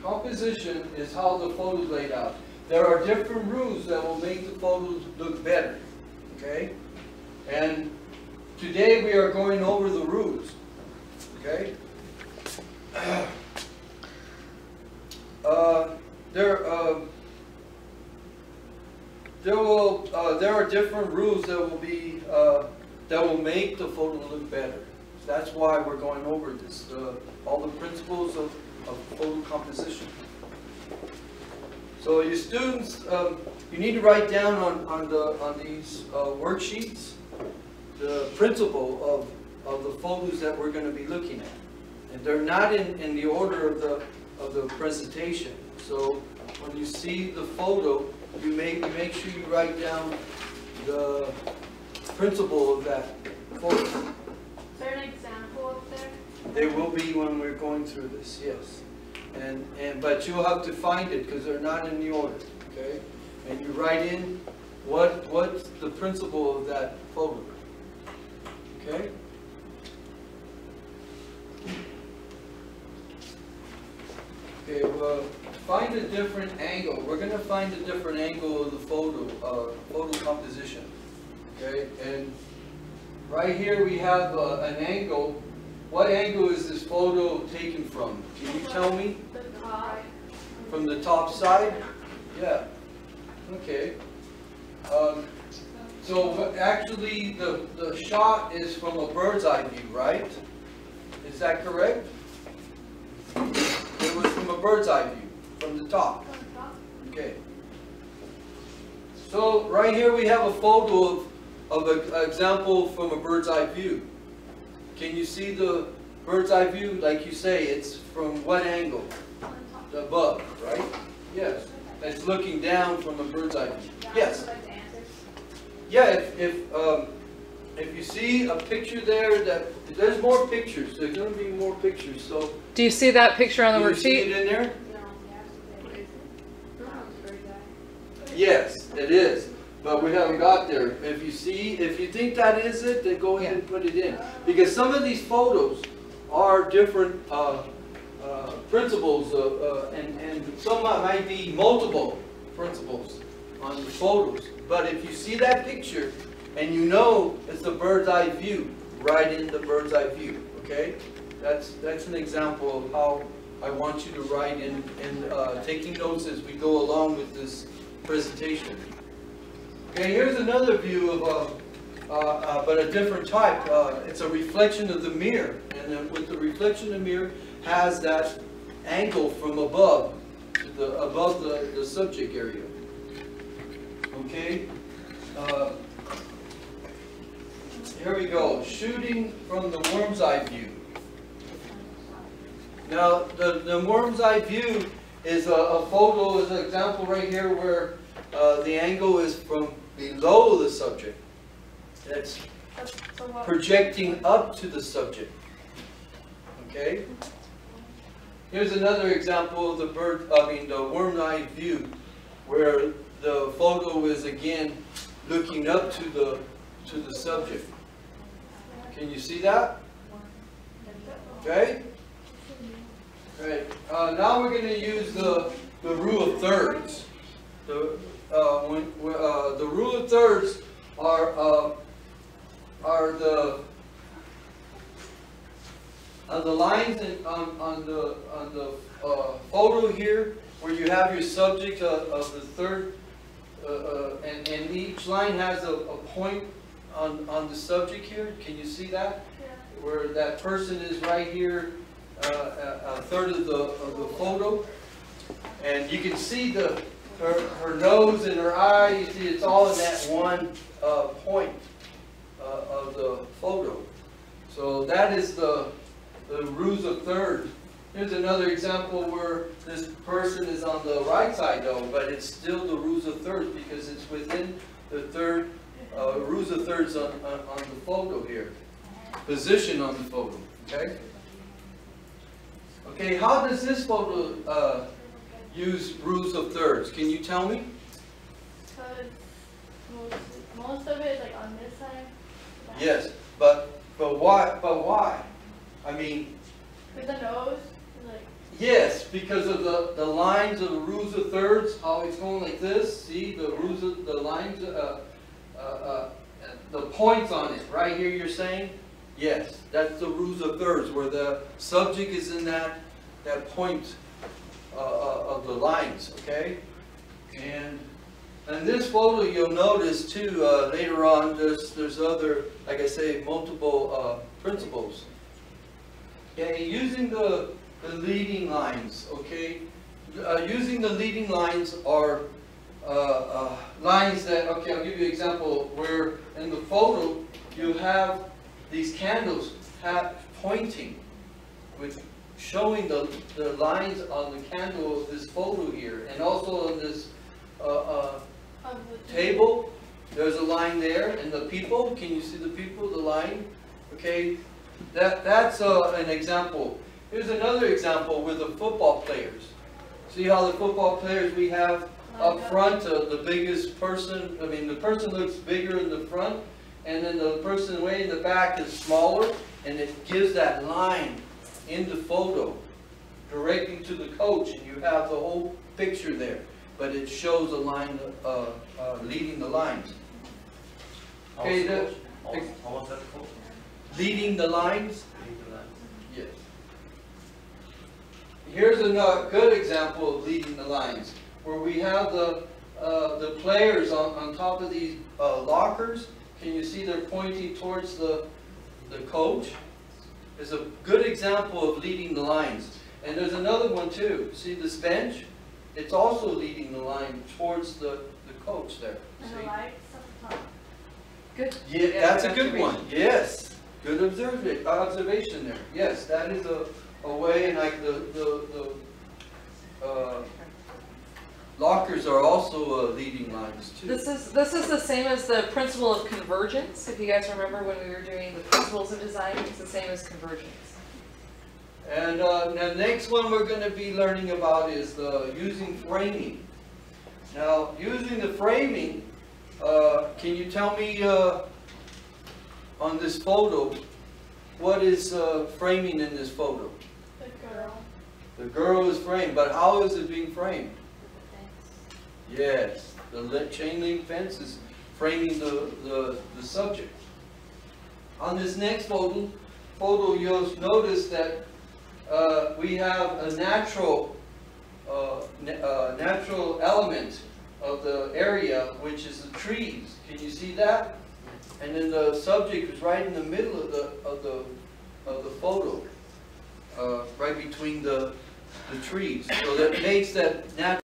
Composition is how the photo is laid out. There are different rules that will make the photos look better. Okay? And today we are going over the rules. Okay? There are different rules that will be that will make the photo look better. So that's why we're going over this. All the principles of photo composition. So you students, you need to write down on these worksheets the principle of the photos that we're going to be looking at, and they're not in the order of the presentation. So when you see the photo, you make sure you write down the principle of that photo. Is there an example up there? There will be when we're going through this, yes. But you'll have to find it because they're not in the order, okay? And you write in what's the principle of that photo, okay? Okay, well, find a different angle. We're going to find a different angle of the photo composition, okay? And right here we have an angle. What angle is this photo taken from? Can you tell me? The top. From the top side? Yeah. Okay. So actually the shot is from a bird's eye view, right? Is that correct? It was from a bird's eye view, from the top. Okay. So right here we have a photo of an example from a bird's eye view. Can you see the bird's eye view? Like you say, it's from what angle? Above, right? Yes. It's looking down from a bird's eye view. Yes. Yeah. If you see a picture there, there's more pictures. There's going to be more pictures. So. Do you see that picture on the worksheet? Do you see it in there? Yes, it is. But we haven't got there. If you think that is it, then go ahead and put it in. Because some of these photos are different principles, and some might be multiple principles on the photos. But if you see that picture, and you know it's a bird's eye view, write in the bird's eye view, okay? That's an example of how I want you to write in, and taking notes as we go along with this presentation. Okay, here's another view of, but a different type. It's a reflection of the mirror, and with the reflection of the mirror has that angle from above, above the subject area. Okay, here we go. Shooting from the worm's eye view. Now, the worm's eye view is a photo, is an example right here where the angle is from below the subject. It's projecting up to the subject. Okay? Here's another example of the worm's eye view, where the photo is again looking up to the subject. Can you see that? Okay? Right. Now we're going to use the rule of thirds. The rule of thirds are the lines on the photo here, where you have your subject of the third, and each line has a point on the subject here. Can you see that? Yeah. Where that person is right here, a third of the photo, and you can see her nose and her eye. You see, it's all in that one point of the photo. So that is the rules of thirds. Here's another example where this person is on the right side though, but it's still the rules of thirds because it's within the third rules of thirds on the photo here. Position on the photo. Okay. Okay. How does this photo use rules of thirds? Can you tell me? Most of it is like on this side. Yes, but why? But why? I mean. With the nose, like. Yes, because of the lines of the rules of thirds, how it's going like this. See the rules of the lines, the points on it. Right here, you're saying, yes, that's the rules of thirds, where the subject is in that point of the lines. Okay, and this photo you'll notice too later on. There's other, like I say, multiple principles. Okay, using the leading lines, okay? Using the leading lines are lines that, okay, I'll give you an example where in the photo you have these candles pointing, with showing the lines on the candle of this photo here, and also on this table, there's a line there, and the people, can you see the people, the line? Okay, that's an example. Here's another example with the football players. See how the football players we have up front, the biggest person, I mean the person looks bigger in the front, and then the person way in the back is smaller, and it gives that line in the photo directly to the coach, and you have the whole picture there, but it shows a line leading the lines. Okay, leading the lines? Yes. Here's a good example of leading the lines, where we have the players on top of these lockers. Can you see they're pointing towards the coach? It's a good example of leading the lines. And there's another one too. See this bench? It's also leading the line towards the coach there. And See? the lights at the top. Good. Yeah, that's a good one. Yes, good observation there. Yes, that is a way, and like the lockers are also leading lines too. This is the same as the principle of convergence. If you guys remember when we were doing the principles of design, it's the same as convergence. And the next one we're going to be learning about is using framing. Now, using the framing, can you tell me on this photo, what is framing in this photo? The girl. The girl is framed, but how is it being framed? Yes, the chain link fence is framing the subject. On this next photo you'll notice that we have a natural element of the area, which is the trees. Can you see that? And then the subject is right in the middle of the photo, right between the trees. So that makes that natural